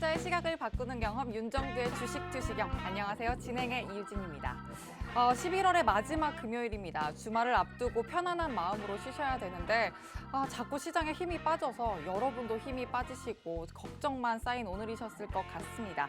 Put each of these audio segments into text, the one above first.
투자의 시각을 바꾸는 경험 윤정두의 주식 투시경. 안녕하세요. 진행의 이유진입니다. 11월의 마지막 금요일입니다. 주말을 앞두고 편안한 마음으로 쉬셔야 되는데 자꾸 시장에 힘이 빠져서 여러분도 힘이 빠지시고 걱정만 쌓인 오늘이셨을 것 같습니다.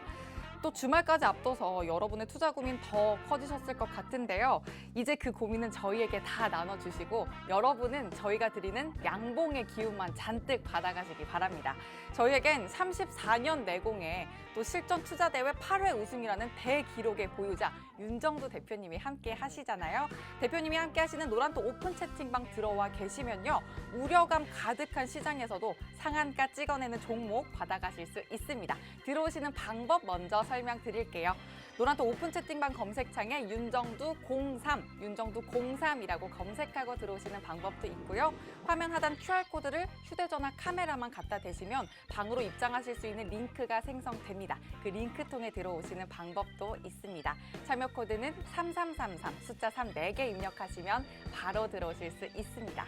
또 주말까지 앞둬서 여러분의 투자 고민 더 커지셨을 것 같은데요. 이제 그 고민은 저희에게 다 나눠주시고 여러분은 저희가 드리는 양봉의 기운만 잔뜩 받아가시기 바랍니다. 저희에겐 34년 내공에 또 실전 투자대회 8회 우승이라는 대기록의 보유자 윤정두 대표님이 함께 하시잖아요. 대표님이 함께 하시는 노란토 오픈 채팅방 들어와 계시면요. 우려감 가득한 시장에서도 상한가 찍어내는 종목 받아가실 수 있습니다. 들어오시는 방법 먼저 설명드릴게요. 노란토 오픈 채팅방 검색창에 윤정두 03, 윤정두 03이라고 검색하고 들어오시는 방법도 있고요. 화면 하단 QR코드를 휴대전화 카메라만 갖다 대시면 방으로 입장하실 수 있는 링크가 생성됩니다. 그 링크 통해 들어오시는 방법도 있습니다. 참여 코드는 3333, 숫자 3 4개 입력하시면 바로 들어오실 수 있습니다.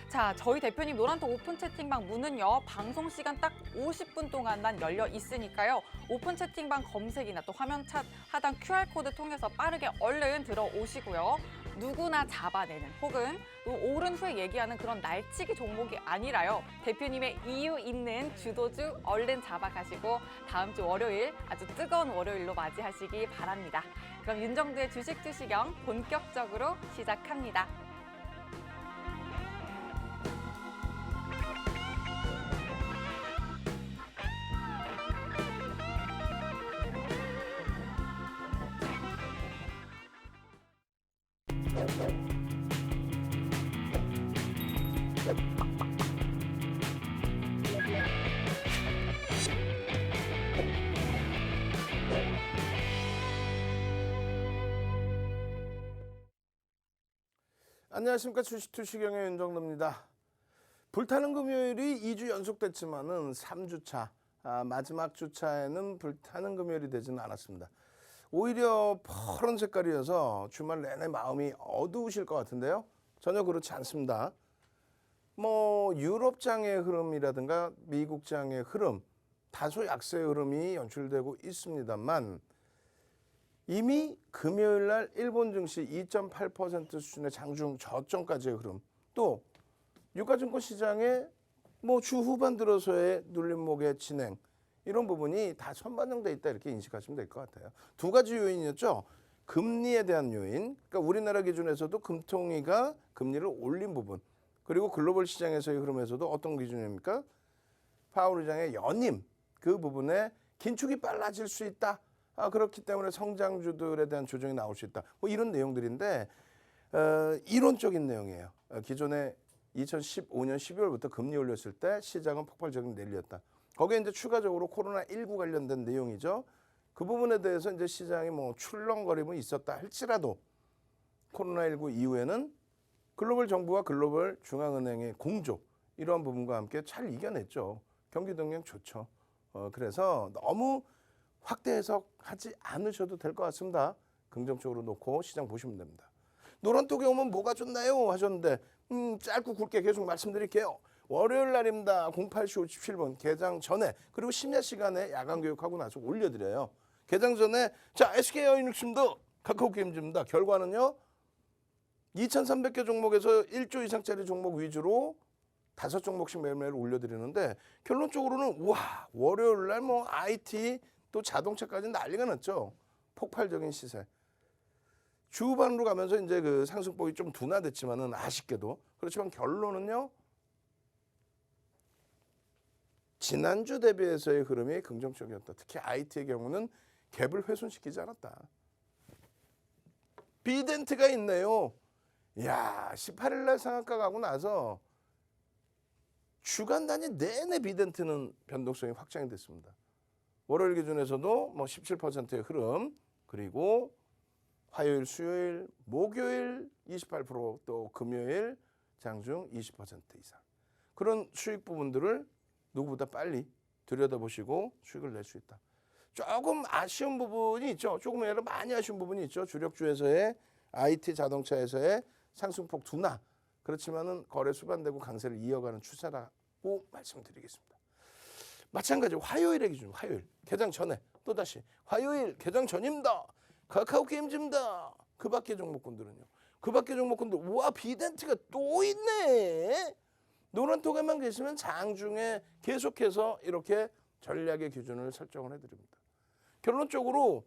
자, 저희 대표님 노란토 오픈 채팅방 문은요. 방송 시간 딱 50분 동안만 열려 있으니까요. 오픈 채팅방 검색이나 또 화면 차 하단 QR코드 통해서 빠르게 얼른 들어오시고요. 누구나 잡아내는 혹은 또 오른 후에 얘기하는 그런 날치기 종목이 아니라요. 대표님의 이유 있는 주도주 얼른 잡아가시고 다음 주 월요일 아주 뜨거운 월요일로 맞이하시기 바랍니다. 그럼 윤정두의 주식 투시경 본격적으로 시작합니다. 안녕하십니까. 주식 투시경의 윤정두입니다. 불타는 금요일이 2주 연속됐지만은 3주차, 마지막 주차에는 불타는 금요일이 되지는 않았습니다. 오히려 푸른 색깔이어서 주말 내내 마음이 어두우실 것 같은데요. 전혀 그렇지 않습니다. 유럽장의 흐름이라든가 미국장의 흐름, 다소 약세의 흐름이 연출되고 있습니다만 이미 금요일 날 일본 증시 2.8% 수준의 장중 저점까지의 흐름, 또 유가증권 시장의 주 후반 들어서의 눌림목의 진행, 이런 부분이 다 선반영돼 있다 이렇게 인식하시면 될 것 같아요. 두 가지 요인이었죠. 금리에 대한 요인, 그러니까 우리나라 기준에서도 금통위가 금리를 올린 부분, 그리고 글로벌 시장에서의 흐름에서도 어떤 기준입니까? 파월 의장의 연임, 그 부분에 긴축이 빨라질 수 있다. 그렇기 때문에 성장주들에 대한 조정이 나올 수 있다. 이런 내용들인데 이론적인 내용이에요. 기존에 2015년 12월부터 금리 올렸을 때 시장은 폭발적인 랠리였다. 거기에 이제 추가적으로 코로나19 관련된 내용이죠. 그 부분에 대해서 이제 시장이 출렁거림은 있었다 할지라도 코로나19 이후에는 글로벌 정부와 글로벌 중앙은행의 공조, 이러한 부분과 함께 잘 이겨냈죠. 경기 동향 좋죠. 그래서 너무 확대 해석하지 않으셔도 될 것 같습니다. 긍정적으로 놓고 시장 보시면 됩니다. 노란톡에 오면 뭐가 좋나요? 하셨는데 짧고 굵게 계속 말씀드릴게요. 월요일 날입니다. 08시 57분 개장 전에, 그리고 심야 시간에 야간 교육하고 나서 올려드려요. 개장 전에 자 SK하이닉스입니다. 카카오게임즈입니다. 결과는요. 2,300개 종목에서 1조 이상짜리 종목 위주로 5종목씩 매일매일 올려드리는데 결론적으로는 월요일 날 IT 또 자동차까지 난리가 났죠. 폭발적인 시세. 주후반으로 가면서 이제 그 상승폭이 좀 둔화됐지만은 아쉽게도, 그렇지만 결론은요. 지난주 대비해서의 흐름이 긍정적이었다. 특히 IT의 경우는 갭을 훼손시키지 않았다. 비덴트가 있네요. 18일 날 상한가 가고 나서 주간 단위 내내 비덴트는 변동성이 확장이 됐습니다. 월요일 기준에서도 17%의 흐름, 그리고 화요일, 수요일, 목요일 28%, 또 금요일 장중 20% 이상. 그런 수익 부분들을 누구보다 빨리 들여다보시고 수익을 낼 수 있다. 조금 아쉬운 부분이 있죠. 조금 아니라 많이 아쉬운 부분이 있죠. 주력주에서의 IT 자동차에서의 상승폭 둔화. 그렇지만은 거래 수반되고 강세를 이어가는 추세라고 말씀드리겠습니다. 마찬가지로 화요일의 기준, 화요일 개장 전에 또다시 화요일 개장 전입니다. 카카오 게임즈입니다. 그 밖의 종목군들은요. 그 밖의 종목군들 우와 비덴트가 또 있네. 노란톡에만 계시면 장중에 계속해서 이렇게 전략의 기준을 설정을 해드립니다. 결론적으로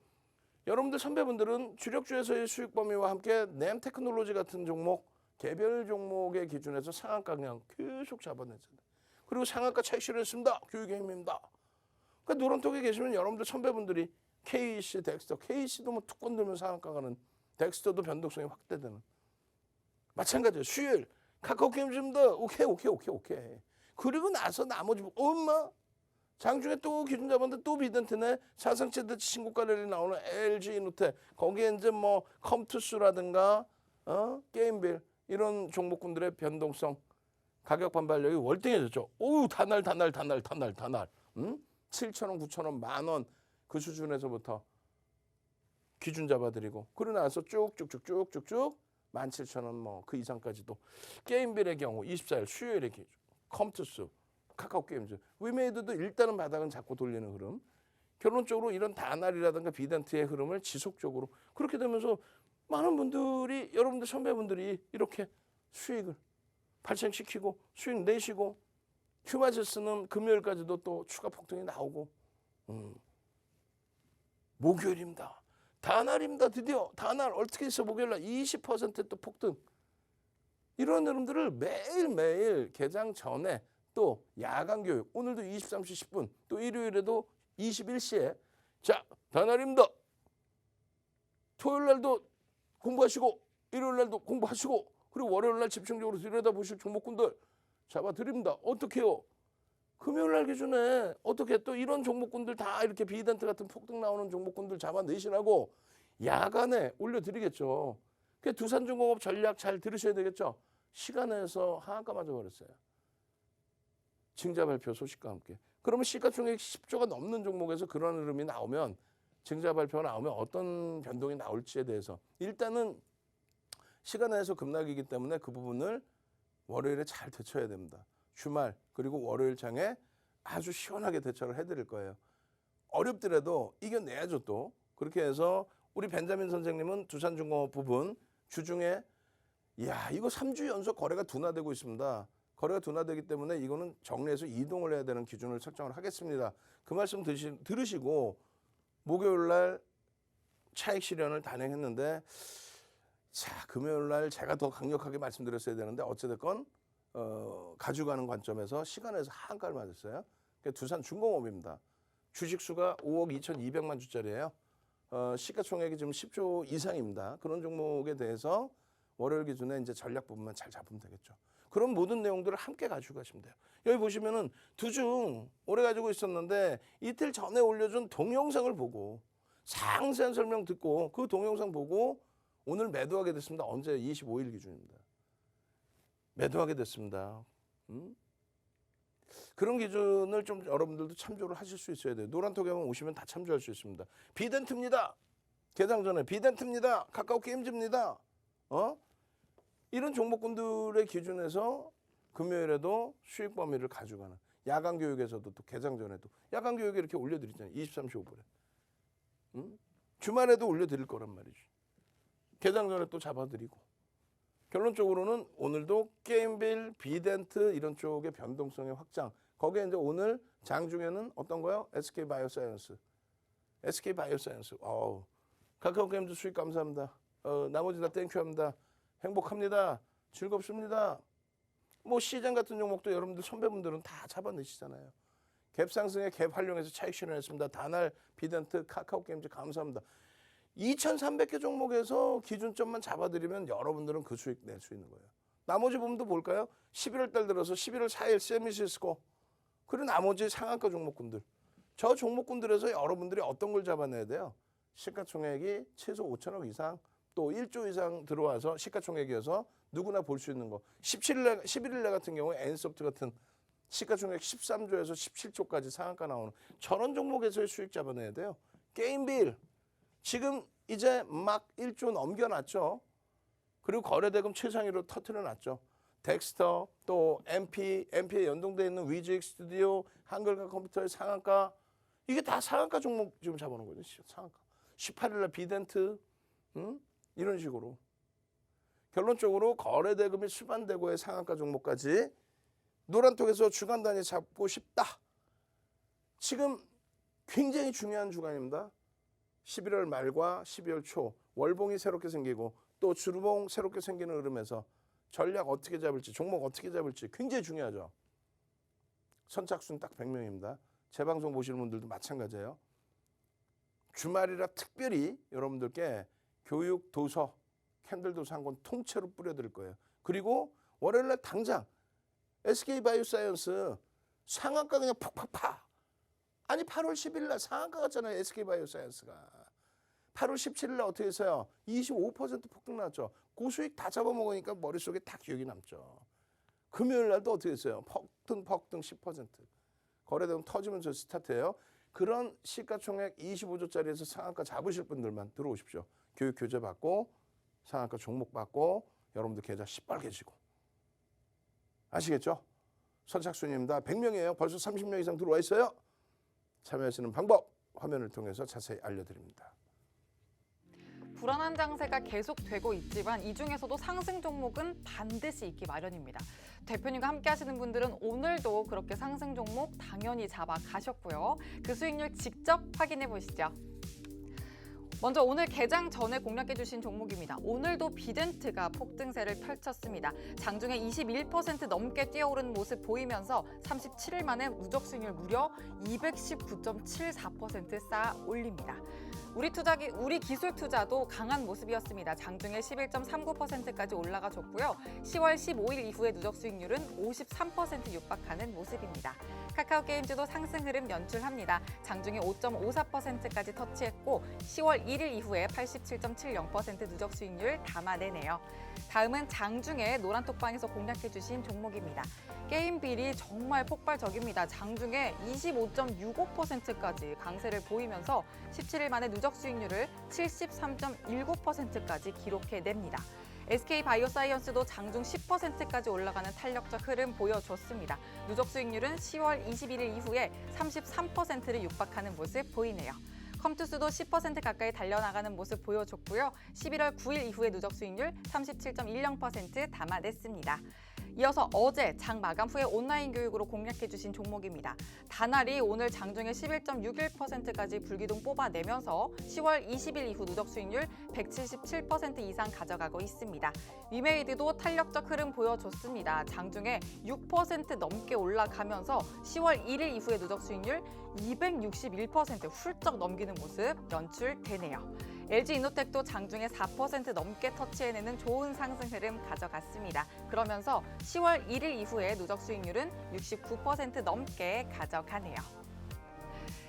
여러분들 선배분들은 주력주에서의 수익 범위와 함께 램테크놀로지 같은 종목, 개별 종목의 기준에서 상한가 그냥 계속 잡아냈잖아요. 그리고 상한가 차익 실현했습니다. 교육의 힘입니다. 그러니까 노란톡에 계시면 여러분들 선배분들이 KC, 덱스터, KC도 뭐 툭 들면 상한가 가는, 덱스터도 변동성이 확대되는. 마찬가지예요. 수요일 카카오 게임즈입니다. 오케이. 그리고 나서 나머지 엄마 장중에 또 기준 잡았는데 또 비덴트네. 사상체대 신고가 랠리 나오는 LG 이노텍 거기에 이제 뭐 컴투스라든가 게임빌 이런 종목군들의 변동성 가격 반발력이 월등해졌죠. 오우 단날 7,000원, 9,000원, 10,000원 그 수준에서부터 기준 잡아드리고 그러고 나서 쭉쭉쭉 17,000원 뭐 그 이상까지도 게임빌의 경우 24일 수요일의 기준 컴투스 카카오 게임즈 위메이드도 일단은 바닥은 잡고 돌리는 흐름. 결론적으로 이런 다날이라든가 비덴트의 흐름을 지속적으로 그렇게 되면서 많은 분들이 여러분들 선배분들이 이렇게 수익을 발생시키고 수익 내시고 휴마제스는 금요일까지도 또 추가 폭등이 나오고 목요일입니다. 다날입니다. 드디어 다날 어떻게 해서 목요일날 20% 또 폭등. 이런 흐름들을 매일매일 개장 전에 또 야간 교육 오늘도 23시 10분 또 일요일에도 21시에 자 다날입니다. 토요일날도 공부하시고 일요일날도 공부하시고 그리고 월요일날 집중적으로 들여다보실 종목군들 잡아드립니다. 어떻게 해요? 금요일날 기준에 어떻게 또 이런 종목군들 다 이렇게 비덴트 같은 폭등 나오는 종목군들 잡아내시라고 야간에 올려드리겠죠. 그 두산중공업 전략 잘 들으셔야 되겠죠. 시간에서 하한가 맞아버렸어요. 증자 발표 소식과 함께. 그러면 시가총액 10조가 넘는 종목에서 그런 흐름이 나오면 증자 발표가 나오면 어떤 변동이 나올지에 대해서 일단은 시간에서 급락이기 때문에 그 부분을 월요일에 잘 대처해야 됩니다. 주말 그리고 월요일 장에 아주 시원하게 대처를 해드릴 거예요. 어렵더라도 이겨내야죠 또. 그렇게 해서 우리 벤자민 선생님은 두산중공업 부분 주중에 이야 이거 3주 연속 거래가 둔화되고 있습니다. 거래가 둔화되기 때문에 이거는 정리해서 이동을 해야 되는 기준을 설정을 하겠습니다. 그 말씀 들으시고 목요일날 차익 실현을 단행했는데 자 금요일날 제가 더 강력하게 말씀드렸어야 되는데 어찌됐건 가져가는 관점에서 시간에서 하한가를 맞았어요. 두산중공업입니다. 주식수가 5억 2,200만 주짜리예요. 시가총액이 지금 10조 이상입니다. 그런 종목에 대해서 월요일 기준에 이제 전략 부분만 잘 잡으면 되겠죠. 그런 모든 내용들을 함께 가지고 가시면 돼요. 여기 보시면은 두중 오래 가지고 있었는데 이틀 전에 올려준 동영상을 보고 상세한 설명 듣고 그 동영상 보고 오늘 매도하게 됐습니다. 언제? 25일 기준입니다. 매도하게 됐습니다. 그런 기준을 좀 여러분들도 참조를 하실 수 있어야 돼요. 노란톡에만 오시면 다 참조할 수 있습니다. 비덴트입니다. 개장 전에 비덴트입니다. 카카오 게임즈입니다. 이런 종목군들의 기준에서 금요일에도 수익 범위를 가져가는 야간 교육에서도 또 개장 전에도 야간 교육에 이렇게 올려드리잖아요. 23시 5분에. 주말에도 올려드릴 거란 말이죠. 개장 전에 또 잡아드리고. 결론적으로는 오늘도 게임빌, 비덴트 이런 쪽의 변동성의 확장. 거기에 이제 오늘 장중에는 어떤 거요? SK바이오사이언스. SK바이오사이언스. 카카오 게임즈 수익 감사합니다. 나머지 다 땡큐합니다. 행복합니다. 즐겁습니다. 뭐 시장 같은 종목도 여러분들 선배분들은 다 잡아내시잖아요. 갭 상승에 갭 활용해서 차익 실현했습니다. 다날, 비덴트, 카카오 게임즈 감사합니다. 2,300개 종목에서 기준점만 잡아드리면 여러분들은 그 수익 낼 수 있는 거예요. 나머지 부분도 볼까요? 11월 달 들어서 11월 4일 세미시스코 그리고 나머지 상한가 종목군들. 저 종목군들에서 여러분들이 어떤 걸 잡아내야 돼요? 시가총액이 최소 5천억 이상 또 1조 이상 들어와서 시가총액이어서 누구나 볼 수 있는 거. 11일날 같은 경우에 엔소프트 같은 시가총액 13조에서 17조까지 상한가 나오는 저런 종목에서의 수익 잡아내야 돼요. 게임빌 지금 이제 막 1조 넘겨놨죠. 그리고 거래대금 최상위로 터트려놨죠. 덱스터, 또 MP에 연동되어 있는 위즈익 스튜디오, 한글과 컴퓨터의 상한가, 이게 다 상한가 종목 지금 잡아놓은 거죠. 상한가. 18일 날 비덴트, 이런 식으로. 결론적으로 거래대금 및 수반대고의 상한가 종목까지 노란톡에서 주간 단위 잡고 싶다. 지금 굉장히 중요한 주간입니다. 11월 말과 12월 초 월봉이 새롭게 생기고 또 주봉 새롭게 생기는 흐름에서 전략 어떻게 잡을지, 종목 어떻게 잡을지 굉장히 중요하죠. 선착순 딱 100명입니다. 제 방송 보시는 분들도 마찬가지예요. 주말이라 특별히 여러분들께 교육, 도서, 캔들 도서 한 권 통째로 뿌려드릴 거예요. 그리고 월요일날 당장 SK바이오사이언스 상한가 그냥 팍팍팍. 아니 8월 10일 날 상한가 갔잖아요. SK바이오사이언스가. 8월 17일 날 어떻게 했어요? 25% 폭등 났죠. 고수익 다 잡아먹으니까 머릿속에 다 기억이 남죠. 금요일 날도 어떻게 했어요? 폭등 10%. 거래대금 터지면서 스타트해요. 그런 시가총액 25조짜리에서 상한가 잡으실 분들만 들어오십시오. 교육 교재 받고 상한가 종목 받고 여러분들 계좌 시뻘개지고. 아시겠죠? 선착순입니다. 100명이에요. 벌써 30명 이상 들어와 있어요. 참여하시는 방법 화면을 통해서 자세히 알려드립니다. 불안한 장세가 계속되고 있지만 이 중에서도 상승 종목은 반드시 있기 마련입니다. 대표님과 함께 하시는 분들은 오늘도 그렇게 상승 종목 당연히 잡아 가셨고요. 그 수익률 직접 확인해 보시죠. 먼저 오늘 개장 전에 공략해 주신 종목입니다. 오늘도 비덴트가 폭등세를 펼쳤습니다. 장중에 21% 넘게 뛰어오른 모습 보이면서 37일 만에 누적 수익률 무려 219.74% 쌓아 올립니다. 우리 기술 투자도 강한 모습이었습니다. 장중에 11.39%까지 올라가 줬고요. 10월 15일 이후에 누적 수익률은 53% 육박하는 모습입니다. 카카오 게임즈도 상승 흐름 연출합니다. 장중에 5.54%까지 터치했고 10월 1일 이후에 87.70% 누적 수익률 담아내네요. 다음은 장중에 노란톡방에서 공략해 주신 종목입니다. 게임빌이 정말 폭발적입니다. 장중에 25.65%까지 강세를 보이면서 17일 만에 누적 수익률을 73.19%까지 기록해냅니다. SK바이오사이언스도 장중 10%까지 올라가는 탄력적 흐름 보여줬습니다. 누적 수익률은 10월 21일 이후에 33%를 육박하는 모습 보이네요. 컴투스도 10% 가까이 달려나가는 모습 보여줬고요. 11월 9일 이후에 누적 수익률 37.10% 담아냈습니다. 이어서 어제 장 마감 후에 온라인 교육으로 공략해 주신 종목입니다. 다날이 오늘 장중에 11.61%까지 불기둥 뽑아내면서 10월 20일 이후 누적 수익률 177% 이상 가져가고 있습니다. 위메이드도 탄력적 흐름 보여줬습니다. 장중에 6% 넘게 올라가면서 10월 1일 이후에 누적 수익률 261% 훌쩍 넘기는 모습 연출되네요. LG이노텍도 장중에 4% 넘게 터치해내는 좋은 상승 흐름 가져갔습니다. 그러면서 10월 1일 이후에 누적 수익률은 69% 넘게 가져가네요.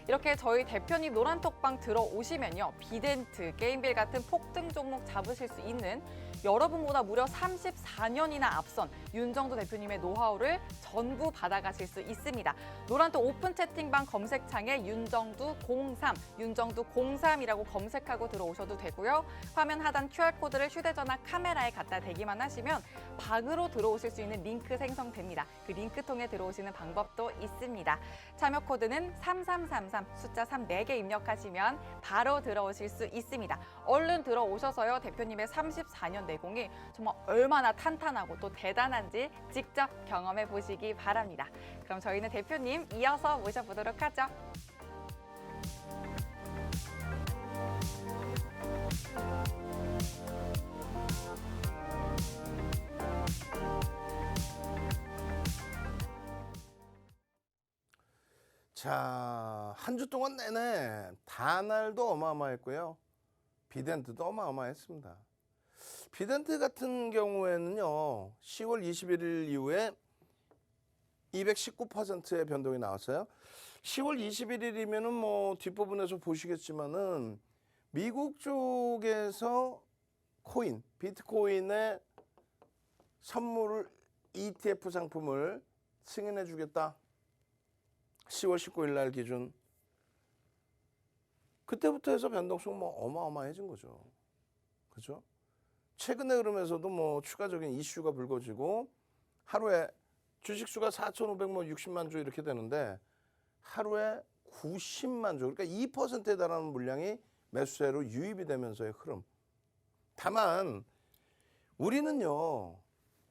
이렇게 저희 대표님 노란톡방 들어오시면요. 비덴트, 게임빌 같은 폭등 종목 잡으실 수 있는 여러분보다 무려 34년이나 앞선 윤정두 대표님의 노하우를 전부 받아가실 수 있습니다. 노란톡 오픈 채팅방 검색창에 윤정두 03, 윤정두 03이라고 검색하고 들어오셔도 되고요. 화면 하단 QR코드를 휴대전화 카메라에 갖다 대기만 하시면 방으로 들어오실 수 있는 링크 생성됩니다. 그 링크 통해 들어오시는 방법도 있습니다. 참여 코드는 3333, 숫자 3 4개 입력하시면 바로 들어오실 수 있습니다. 얼른 들어오셔서요. 대표님의 34년 내공이 정말 얼마나 탄탄하고 또 대단한지 직접 경험해 보시기 바랍니다. 그럼 저희는 대표님 이어서 모셔보도록 하죠. 자, 한 주 동안 내내 다날도 어마어마했고요. 비덴트도 어마어마했습니다. 비덴트 같은 경우에는요. 10월 21일 이후에 219%의 변동이 나왔어요. 10월 21일이면은 뭐 뒷부분에서 보시겠지만은 미국 쪽에서 코인, 비트코인의 선물을 ETF 상품을 승인해 주겠다. 10월 19일 날 기준. 그때부터 해서 변동성 뭐 어마어마해진 거죠. 그죠? 최근의 흐름에서도 뭐 추가적인 이슈가 불거지고 하루에 주식수가 4,560만 주 이렇게 되는데 하루에 90만 주, 그러니까 2%에 달하는 물량이 매수세로 유입이 되면서의 흐름. 다만 우리는요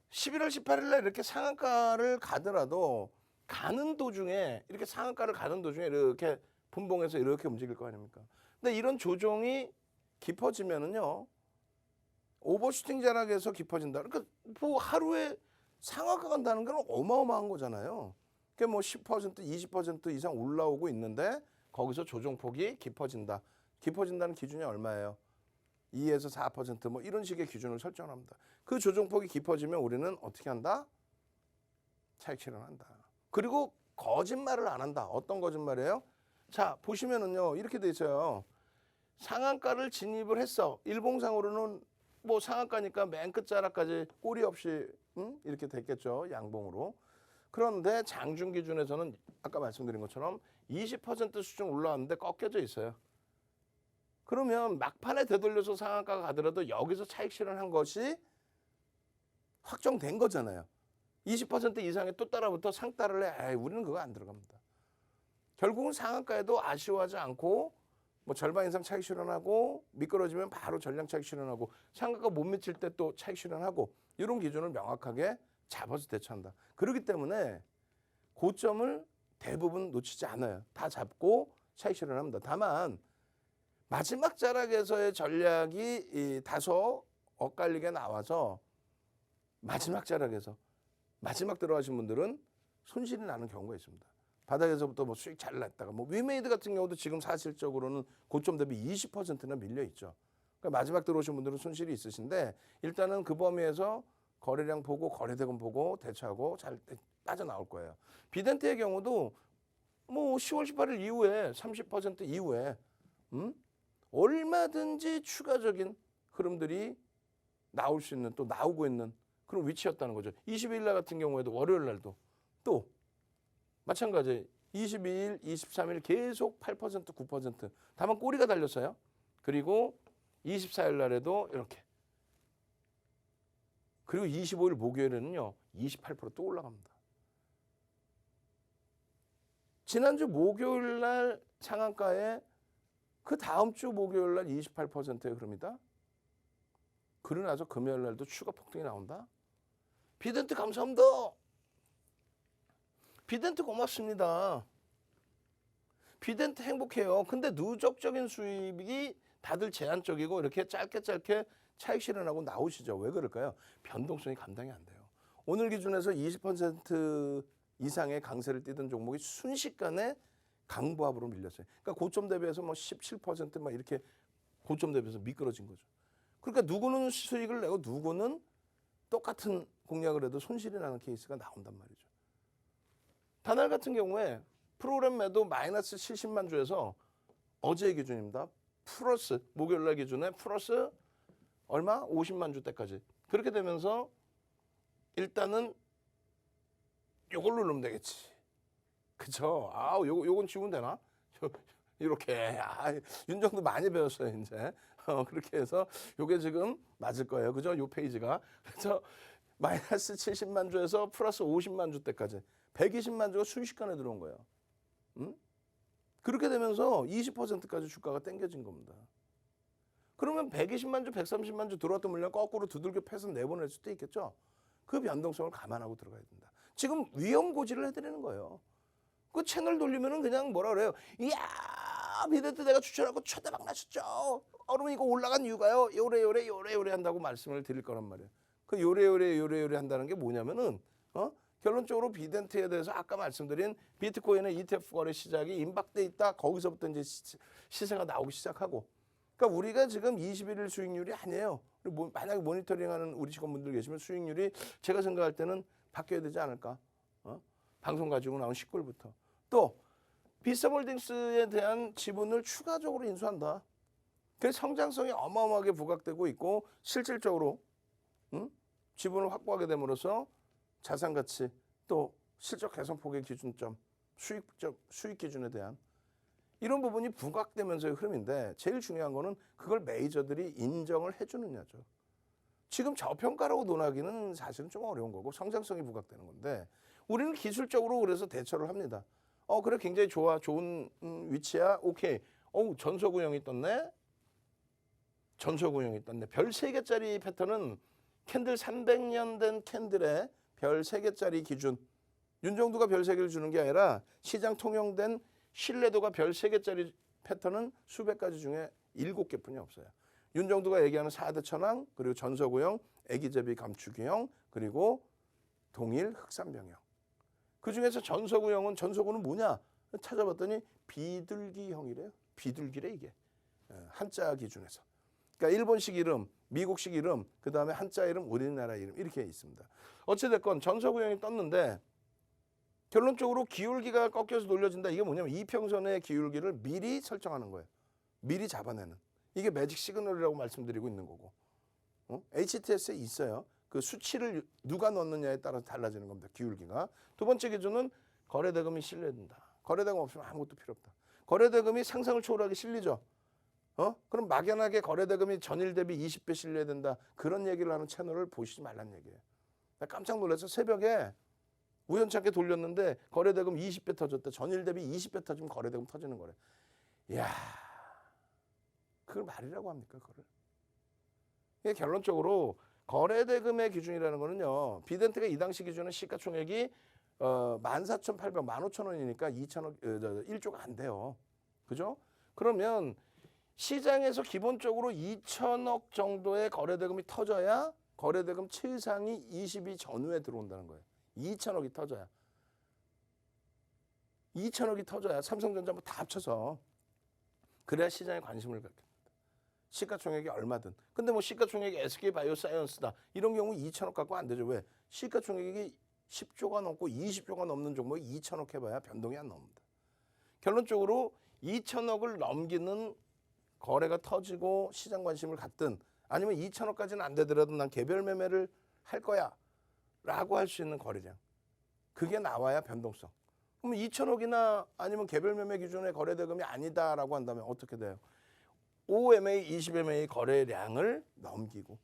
11월 18일 날 이렇게 상한가를 가더라도 가는 도중에 이렇게 상한가를 가는 도중에 이렇게 분봉해서 이렇게 움직일 거 아닙니까? 근데 이런 조정이 깊어지면은요 오버슈팅 자락에서 깊어진다. 그러니까 뭐 하루에 상한가 간다는 건 어마어마한 거잖아요. 그게 뭐 10%, 20% 이상 올라오고 있는데 거기서 조정폭이 깊어진다. 깊어진다는 기준이 얼마예요? 2에서 4%뭐 이런 식의 기준을 설정합니다. 그 조정폭이 깊어지면 우리는 어떻게 한다? 차익 실현한다. 그리고 거짓말을 안 한다. 어떤 거짓말이에요? 자, 보시면은요. 이렇게 돼 있어요. 상한가를 진입을 했어. 일봉상으로는 뭐 상한가니까 맨 끝자락까지 꼬리 없이 이렇게 됐겠죠. 양봉으로. 그런데 장중 기준에서는 아까 말씀드린 것처럼 20% 수준 올라왔는데 꺾여져 있어요. 그러면 막판에 되돌려서 상한가가 가더라도 여기서 차익 실현한 것이 확정된 거잖아요. 20% 이상에 또 따라붙어 상따를 해. 에이, 우리는 그거 안 들어갑니다. 결국은 상한가에도 아쉬워하지 않고 뭐 절반 이상 차익 실현하고 미끄러지면 바로 전량 차익 실현하고 상한가 못 미칠 때 또 차익 실현하고 이런 기준을 명확하게 잡아서 대처한다. 그렇기 때문에 고점을 대부분 놓치지 않아요. 다 잡고 차익 실현합니다. 다만 마지막 자락에서의 전략이 다소 엇갈리게 나와서 마지막 자락에서 마지막 들어가신 분들은 손실이 나는 경우가 있습니다. 바닥에서부터 뭐 수익 잘 났다가 뭐 위메이드 같은 경우도 지금 사실적으로는 고점 대비 20%나 밀려 있죠. 그러니까 마지막 들어오신 분들은 손실이 있으신데 일단은 그 범위에서 거래량 보고 거래대금 보고 대처하고 잘 빠져나올 거예요. 비덴트의 경우도 뭐 10월 18일 이후에 30% 이후에 얼마든지 추가적인 흐름들이 나올 수 있는 또 나오고 있는 그런 위치였다는 거죠. 22일 날 같은 경우에도 월요일 날도 또 마찬가지 22일, 23일 계속 8%, 9%. 다만 꼬리가 달렸어요. 그리고 24일 날에도 이렇게. 그리고 25일 목요일에는요. 28%또 올라갑니다. 지난주 목요일 날 상한가에 그 다음 주 목요일 날 28%의 흐름이다. 그러고 나서 금요일 날도 추가 폭등이 나온다. 비덴트 감사합니다. 비덴트 고맙습니다. 비덴트 행복해요. 근데 누적적인 수익이 다들 제한적이고 이렇게 짧게 차익 실현하고 나오시죠. 왜 그럴까요? 변동성이 감당이 안 돼요. 오늘 기준에서 20% 이상의 강세를 띠던 종목이 순식간에 강보합으로 밀렸어요. 그러니까 고점 대비해서 뭐 17%막 이렇게 고점 대비해서 미끄러진 거죠. 그러니까 누구는 수익을 내고 누구는 똑같은 공략을 해도 손실이 나는 케이스가 나온단 말이죠. 다날 같은 경우에 프로그램 매도 마이너스 70만 주에서 어제의 기준입니다. 플러스 목요일 날 기준에 플러스 얼마? 50만 주 때까지. 그렇게 되면서 일단은 요걸로 누르면 되겠지. 그쵸? 아, 요건 지우면 되나? 이렇게. 아, 윤정도 많이 배웠어요, 이제. 그렇게 해서 요게 지금 맞을 거예요. 그죠? 요 페이지가. 그래서 마이너스 70만 주에서 플러스 50만 주 때까지 120만 주가 순식간에 들어온 거예요. 그렇게 되면서 20%까지 주가가 땡겨진 겁니다. 그러면 120만 주, 130만 주 들어왔던 물량 거꾸로 두들겨 패서 내보낼 수도 있겠죠. 그 변동성을 감안하고 들어가야 된다. 지금 위험 고지를 해드리는 거예요. 그 채널 돌리면은 그냥 뭐라 그래요. 이야, 비덴트 내가 추천하고 초대박 나셨죠. 그러면 이거 올라간 이유가요. 요래 한다고 말씀을 드릴 거란 말이에요. 그 요래 한다는 게 뭐냐면은 결론적으로 비덴트에 대해서 아까 말씀드린 비트코인의 ETF 거래 시작이 임박돼 있다. 거기서부터 이제 시세가 나오기 시작하고. 그러니까 우리가 지금 21일 수익률이 아니에요. 만약에 모니터링하는 우리 직원분들 계시면 수익률이 제가 생각할 때는 바뀌어야 되지 않을까. 방송 가지고 나온 19일부터. 또 비썸홀딩스에 대한 지분을 추가적으로 인수한다. 그래서 성장성이 어마어마하게 부각되고 있고 실질적으로 지분을 확보하게 됨으로써 자산 가치 또 실적 개선 폭의 기준점, 수익 기준에 대한 이런 부분이 부각되면서의 흐름인데 제일 중요한 거는 그걸 메이저들이 인정을 해주느냐죠. 지금 저평가라고 논하기는 사실은 좀 어려운 거고 성장성이 부각되는 건데 우리는 기술적으로 그래서 대처를 합니다. 그래 굉장히 좋아. 좋은 위치야. 오케이. 전소구형이 떴네. 전소구형이 떴네. 별 3개짜리 패턴은 캔들 300년 된 캔들에 별 3개짜리 기준. 윤정두가 별 3개를 주는 게 아니라 시장 통용된 신뢰도가 별 3개짜리 패턴은 수백 가지 중에 7개뿐이 없어요. 윤정두가 얘기하는 4대 천왕, 그리고 전서구형, 애기제비 감추기형, 그리고 동일 흑산병형. 그중에서 전서구는 뭐냐? 찾아봤더니 비둘기형이래요. 비둘기래 이게. 한자 기준에서. 그러니까 일본식 이름, 미국식 이름, 그다음에 한자 이름, 우리나라 이름 이렇게 있습니다. 어찌됐건 전서구형이 떴는데 결론적으로 기울기가 꺾여서 돌려진다. 이게 뭐냐면 이평선의 기울기를 미리 설정하는 거예요. 미리 잡아내는. 이게 매직 시그널이라고 말씀드리고 있는 거고. HTS에 있어요. 그 수치를 누가 넣느냐에 따라서 달라지는 겁니다. 기울기가. 두 번째 기준은 거래대금이 실려야 된다. 거래대금 없으면 아무것도 필요 없다. 거래대금이 상상을 초월하게 실리죠. 그럼 막연하게 거래대금이 전일 대비 20배 실려야 된다. 그런 얘기를 하는 채널을 보시지 말란 얘기예요. 나 깜짝 놀라서 새벽에 우연찮게 돌렸는데 거래대금 20배 터졌다. 전일 대비 20배 터지면 거래대금 터지는 거래. 이야, 그걸 말이라고 합니까? 그거를. 이게 결론적으로 거래대금의 기준이라는 거는요. 비덴트가 이 당시 기준은 시가총액이 14,800, 15,000원이니까 2천억, 1조가 안 돼요. 그죠? 그러면 시장에서 기본적으로 2천억 정도의 거래대금이 터져야 거래대금 최상이 22 전후에 들어온다는 거예요. 2천억이 터져야. 2천억이 터져야 삼성전자 뭐 다 합쳐서. 그래야 시장에 관심을 갖게 됩니다. 시가총액이 얼마든. 근데 뭐 시가총액이 SK바이오사이언스다. 이런 경우 2천억 갖고 안 되죠. 왜? 시가총액이 10조가 넘고 20조가 넘는 종목이 2천억 해봐야 변동이 안 나옵니다. 결론적으로 2천억을 넘기는 거래가 터지고 시장 관심을 갖든 아니면 2천억까지는 안 되더라도 난 개별 매매를 할 거야 라고 할 수 있는 거래량. 그게 나와야 변동성. 그럼 2천억이나 아니면 개별 매매 기준의 거래대금이 아니다라고 한다면 어떻게 돼요? 5MA, 20MA 거래량을 넘기고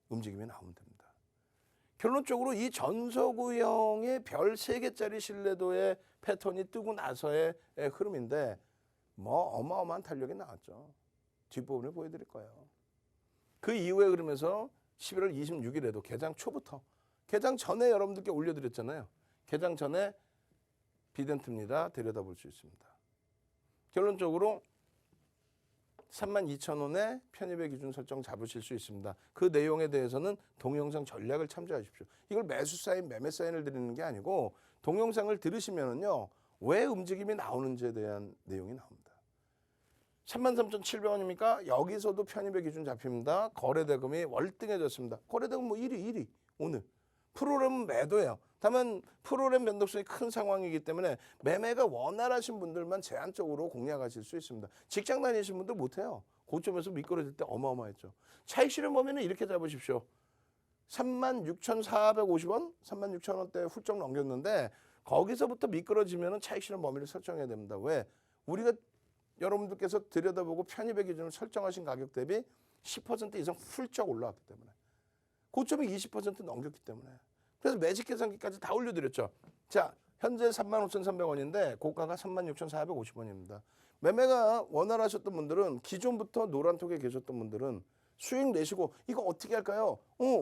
움직임이 나오면 됩니다. 결론적으로 이 전서구형의 별 3개짜리 신뢰도의 패턴이 뜨고 나서의 흐름인데 뭐 어마어마한 탄력이 나왔죠. 뒷부분을 보여드릴 거예요. 그 이후에 흐름에서 11월 26일에도 개장 초부터 개장 전에 여러분들께 올려드렸잖아요. 개장 전에 비덴트입니다. 들여다볼 수 있습니다. 결론적으로 32,000원의 편입의 기준 설정 잡으실 수 있습니다. 그 내용에 대해서는 동영상 전략을 참조하십시오. 이걸 매수 사인, 매매 사인을 드리는 게 아니고 동영상을 들으시면은요. 왜 움직임이 나오는지에 대한 내용이 나옵니다. 33,700원입니까? 여기서도 편입의 기준 잡힙니다. 거래대금이 월등해졌습니다. 거래대금 뭐 1위 오늘. 프로그램은 매도예요. 다만 프로그램 변동성이 큰 상황이기 때문에 매매가 원활하신 분들만 제한적으로 공략하실 수 있습니다. 직장 다니시는 분들 못해요. 고점에서 미끄러질 때 어마어마했죠. 차익 실현 범위는 이렇게 잡으십시오. 36,450원, 36,000원대 훌쩍 넘겼는데 거기서부터 미끄러지면 차익 실현 범위를 설정해야 됩니다. 왜? 우리가 여러분들께서 들여다보고 편입의 기준을 설정하신 가격 대비 10% 이상 훌쩍 올라왔기 때문에. 고점이 20% 넘겼기 때문에. 그래서 매직 계산기까지 다 올려드렸죠. 자, 현재 35,300원인데 고가가 36,450원입니다. 매매가 원활하셨던 분들은 기존부터 노란톡에 계셨던 분들은 수익 내시고 이거 어떻게 할까요?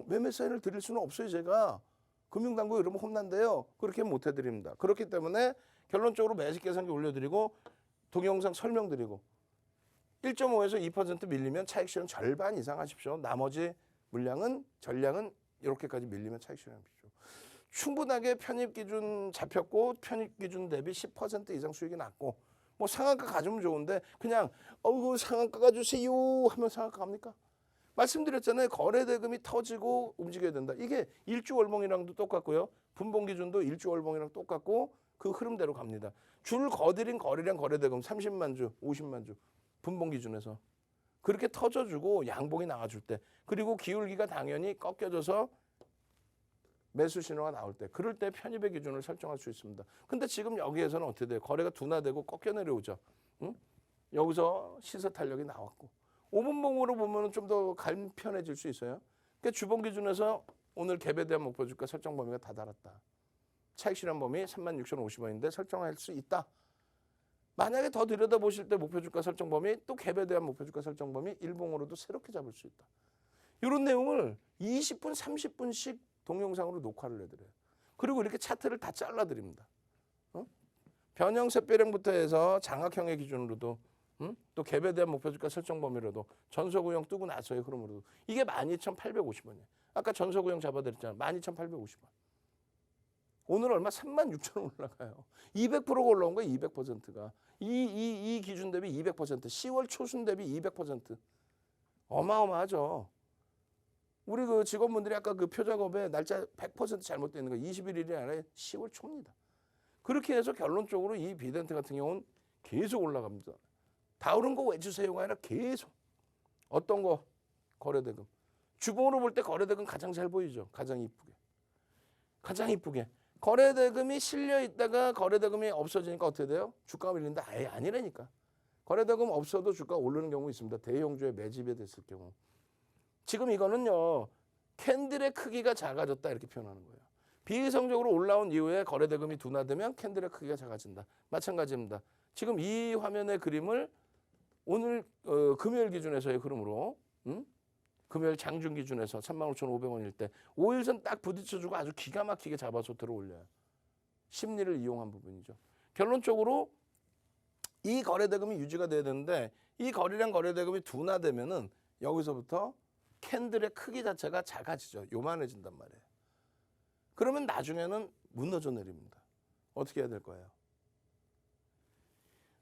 매매 사인을 드릴 수는 없어요. 제가. 금융당국에 이러면 혼난대요. 그렇게 못 해드립니다. 그렇기 때문에 결론적으로 매직 계산기 올려드리고 동영상 설명드리고 1.5에서 2% 밀리면 차익 실현 절반 이상 하십시오. 나머지 전량은 이렇게까지 밀리면 차익 실현하십시오. 충분하게 편입 기준 잡혔고 편입 기준 대비 10% 이상 수익이 났고 뭐 상한가 가지면 좋은데 그냥 상한가 가주세요 하면 상한가 갑니까? 말씀드렸잖아요. 거래대금이 터지고 움직여야 된다. 이게 일주월봉이랑도 똑같고요. 분봉기준도 일주월봉이랑 똑같고 그 흐름대로 갑니다. 줄 거드린 거래량 거래대금 30만 주, 50만 주 분봉기준에서 그렇게 터져주고 양봉이 나와줄 때 그리고 기울기가 당연히 꺾여져서 매수 신호가 나올 때 그럴 때 편입의 기준을 설정할 수 있습니다. 근데 지금 여기에서는 어떻게 돼요? 거래가 둔화되고 꺾여 내려오죠. 응? 여기서 시세 탄력이 나왔고 5분봉으로 보면 좀 더 간편해질 수 있어요. 그러니까 주봉 기준에서 오늘 갭에 대한 목표 주가 설정 범위가 다 달았다. 차익 실현 범위 36,050원인데 설정할 수 있다. 만약에 더 들여다보실 때 목표 주가 설정 범위 또 갭에 대한 목표 주가 설정 범위 일봉으로도 새롭게 잡을 수 있다. 이런 내용을 20분, 30분씩 동영상으로 녹화를 해드려요. 그리고 이렇게 차트를 다 잘라드립니다. 변형 샛별형부터 해서 장악형의 기준으로도 또 갭에 대한 목표 주가 설정 범위로도 전서구형 뜨고 나서의 흐름으로도 이게 12,850원이에요. 아까 전서구형 잡아드렸잖아요. 12,850원. 오늘 얼마? 36,000원 올라가요. 200%가 올라온 거예요. 200%가. 이 기준 대비 200%. 10월 초순 대비 200%. 어마어마하죠. 우리 그 직원분들이 아까 그 표작업에 날짜 100% 잘못되어 있는 거 21일이 아니라 10월 초입니다. 그렇게 해서 결론적으로 이 비덴트 같은 경우는 계속 올라갑니다. 다 오른 거 왜 주세요가 아니라 계속. 어떤 거? 거래대금. 주봉으로 볼 때 거래대금 가장 잘 보이죠. 가장 이쁘게. 가장 이쁘게. 거래대금이 실려 있다가 거래대금이 없어지니까 어떻게 돼요? 주가가 밀린다? 아예 아니라니까. 거래대금 없어도 주가가 오르는 경우 있습니다. 대형주에 매집이 됐을 경우. 지금 이거는요. 캔들의 크기가 작아졌다 이렇게 표현하는 거예요. 비이성적으로 올라온 이후에 거래대금이 둔화되면 캔들의 크기가 작아진다. 마찬가지입니다. 지금 이 화면의 그림을 오늘 금요일 기준에서의 흐름으로 금요일 장중 기준에서 35,500원일 때 5일선 딱 부딪혀주고 아주 기가 막히게 잡아서 들어올려요. 심리를 이용한 부분이죠. 결론적으로 이 거래대금이 유지가 돼야 되는데 이 거래량 거래대금이 둔화되면은 여기서부터 캔들의 크기 자체가 작아지죠. 요만해진단 말이에요. 그러면 나중에는 무너져 내립니다. 어떻게 해야 될 거예요?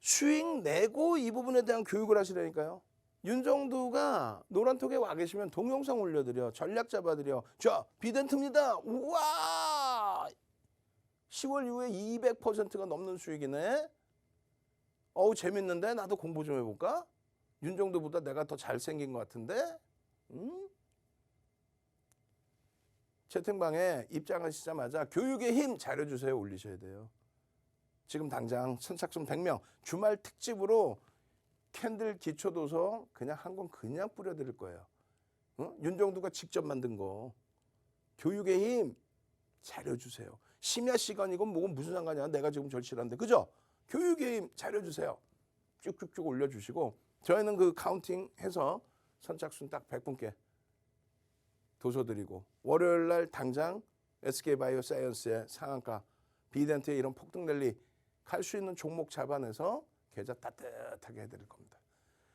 수익 내고 이 부분에 대한 교육을 하시라니까요. 윤정두가 노란톡에 와 계시면 동영상 올려드려. 전략 잡아드려. 자, 비덴트입니다. 우와! 10월 이후에 200%가 넘는 수익이네. 어우, 재밌는데? 나도 공부 좀 해볼까? 윤정두보다 내가 더 잘생긴 것 같은데? 채팅방에 입장하시자마자 교육의 힘 잘해주세요 올리셔야 돼요. 지금 당장 선착순 100명 주말 특집으로 캔들 기초도서 그냥 한 권 그냥 뿌려드릴 거예요. 윤정두가 직접 만든 거. 교육의 힘 잘해주세요. 심야 시간이건 뭐건 무슨 상관이야. 내가 지금 절실한데. 그죠? 교육의 힘 잘해주세요. 쭉쭉쭉 올려주시고 저희는 그 카운팅해서 선착순 딱 100분께 도서 드리고 월요일 날 당장 SK바이오사이언스의 상한가 비덴트의 이런 폭등 랠리 갈 수 있는 종목 잡아내서 계좌 따뜻하게 해드릴 겁니다.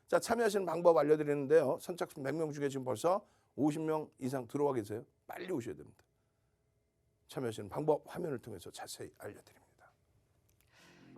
자, 참여하시는 방법 알려드리는데요. 선착순 100명 중에 지금 벌써 50명 이상 들어와 계세요. 빨리 오셔야 됩니다. 참여하시는 방법 화면을 통해서 자세히 알려드립니다.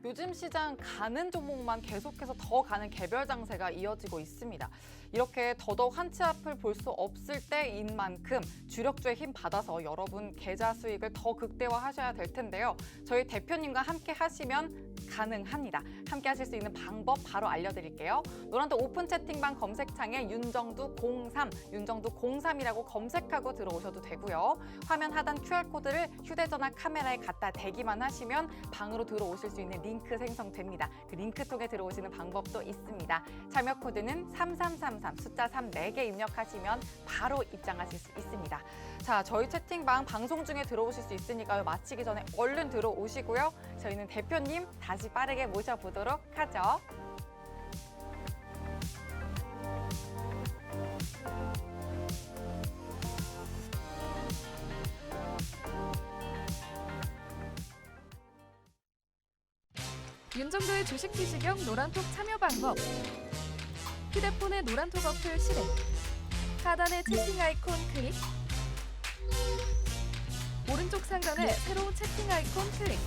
요즘 시장 가는 종목만 계속해서 더 가는 개별 장세가 이어지고 있습니다. 이렇게 더더욱 한치 앞을 볼 수 없을 때인 만큼 주력주에 힘 받아서 여러분 계좌 수익을 더 극대화하셔야 될 텐데요. 저희 대표님과 함께 하시면 가능합니다. 함께 하실 수 있는 방법 바로 알려드릴게요. 노란톡 오픈 채팅방 검색창에 윤정두 03, 윤정두 03이라고 검색하고 들어오셔도 되고요. 화면 하단 QR코드를 휴대전화 카메라에 갖다 대기만 하시면 방으로 들어오실 수 있는 링크 생성됩니다. 그 링크 통해 들어오시는 방법도 있습니다. 참여 코드는 3333 숫자 3 4개 입력하시면 바로 입장하실 수 있습니다. 자, 저희 채팅방 방송 중에 들어오실 수 있으니까요. 마치기 전에 얼른 들어오시고요. 저희는 대표님 다시 빠르게 모셔보도록 하죠. 윤정도의 주식 투시경 노란톡 참여 방법. 휴대폰의 노란톡 어플 실행. 하단의 채팅 아이콘 클릭. 오른쪽 상단에 새로운 채팅 아이콘 클릭.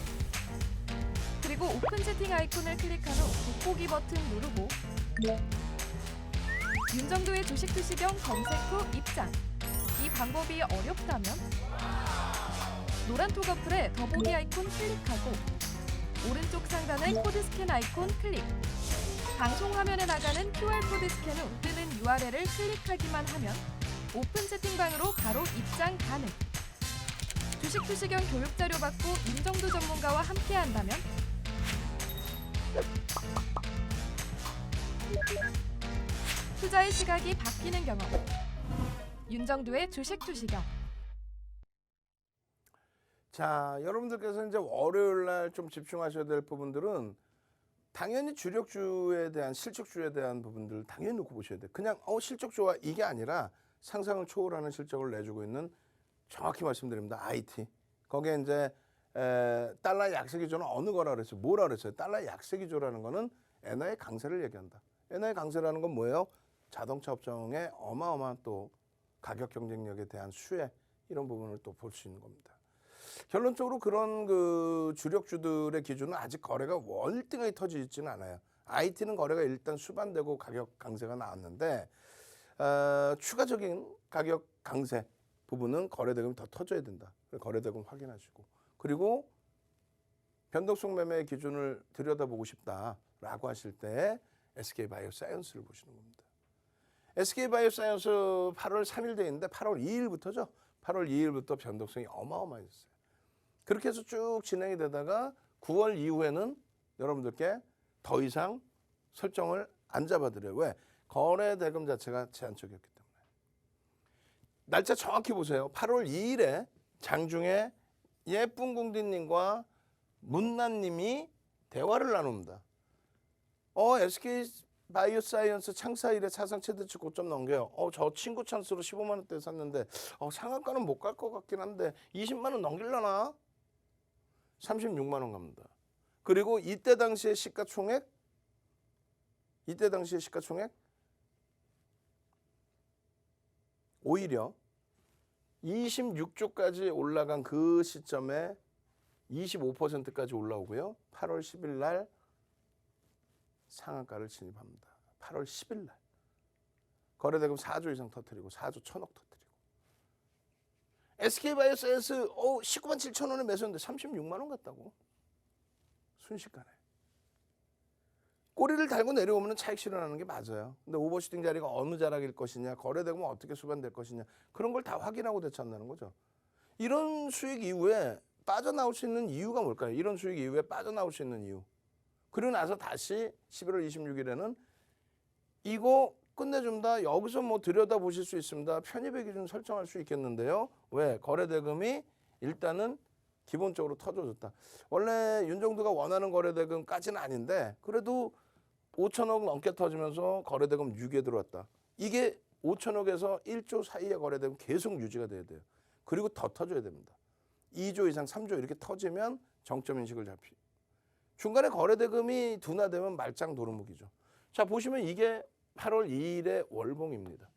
그리고 오픈 채팅 아이콘을 클릭한 후 돋보기 버튼 누르고 윤정도의 주식 투시경 검색 후 입장. 이 방법이 어렵다면 노란톡 어플에 더보기 아이콘 클릭하고 오른쪽 상단의 코드 스캔 아이콘 클릭. 방송 화면에 나가는 QR코드 스캔 후 뜨는 URL을 클릭하기만 하면 오픈 채팅방으로 바로 입장 가능. 주식 투시경 교육 자료 받고 윤정도 전문가와 함께 한다면 투자의 시각이 바뀌는 경험. 윤정두의 주식 투시경. 자, 여러분들께서 이제 월요일 날 좀 집중하셔야 될 부분들은 당연히 주력주에 대한 실적주에 대한 부분들 당연히 놓고 보셔야 돼요. 그냥 실적 좋아 이게 아니라 상상을 초월하는 실적을 내주고 있는 정확히 말씀드립니다. IT. 거기에 이제 달러 약세 기조는 어느 거라 그랬어요? 뭐라 그랬어요? 달러 약세 기조라는 거는 엔화의 강세를 얘기한다. 엔화의 강세라는 건 뭐예요? 자동차 업종의 어마어마한 또 가격 경쟁력에 대한 수혜 이런 부분을 또 볼 수 있는 겁니다. 결론적으로 그런 그 주력주들의 기준은 아직 거래가 월등하게 터지지는 않아요. IT는 거래가 일단 수반되고 가격 강세가 나왔는데 추가적인 가격 강세 부분은 거래대금이 더 터져야 된다. 거래대금 확인하시고 그리고 변동성 매매 기준을 들여다보고 싶다라고 하실 때 SK바이오사이언스를 보시는 겁니다. SK바이오사이언스 8월 3일 돼 있는데 8월 2일부터죠. 8월 2일부터 변동성이 어마어마했어요. 그렇게 해서 쭉 진행이 되다가 9월 이후에는 여러분들께 더 이상 설정을 안 잡아드려요. 왜? 거래 대금 자체가 제한적이었기 때문에. 날짜 정확히 보세요. 8월 2일에 장중에 예쁜 궁디님과 문난님이 대화를 나눕니다. SK 바이오사이언스 창사일에 사상 최대치 고점 넘겨요. 저 친구 찬스로 15만 원대 샀는데 상한가는 못 갈 것 같긴 한데 20만 원 넘길려나? 36만 원 갑니다. 그리고 이때 당시의 시가총액 오히려 26조까지 올라간 그 시점에 25%까지 올라오고요. 8월 10일 날 상한가를 진입합니다. 8월 10일 날 거래대금 4조 이상 터뜨리고 4조 1천억 터뜨리고 SK바이오사이언스 19만 7천 원에 매수했는데 36만 원 갔다고. 순식간에. 꼬리를 달고 내려오면 차익 실현하는 게 맞아요. 근데 오버슈팅 자리가 어느 자락일 것이냐, 거래대금은 어떻게 수반될 것이냐 그런 걸 다 확인하고 대처한다는 거죠. 이런 수익 이후에 빠져나올 수 있는 이유가 뭘까요? 이런 수익 이후에 빠져나올 수 있는 이유. 그리고 나서 다시 11월 26일에는 이거 끝내준다. 여기서 뭐 들여다보실 수 있습니다. 편입의 기준 설정할 수 있겠는데요. 왜? 거래대금이 일단은 기본적으로 터져줬다. 원래 윤정두가 원하는 거래대금까지는 아닌데 그래도 5천억 넘게 터지면서 거래대금 6에 들어왔다. 이게 5천억에서 1조 사이의 거래대금 계속 유지가 돼야 돼요. 그리고 더 터져야 됩니다. 2조 이상 3조 이렇게 터지면 정점 인식을 잡히. 중간에 거래대금이 둔화되면 말짱 도루묵이죠. 자, 보시면 이게 8월 2일의 월봉입니다.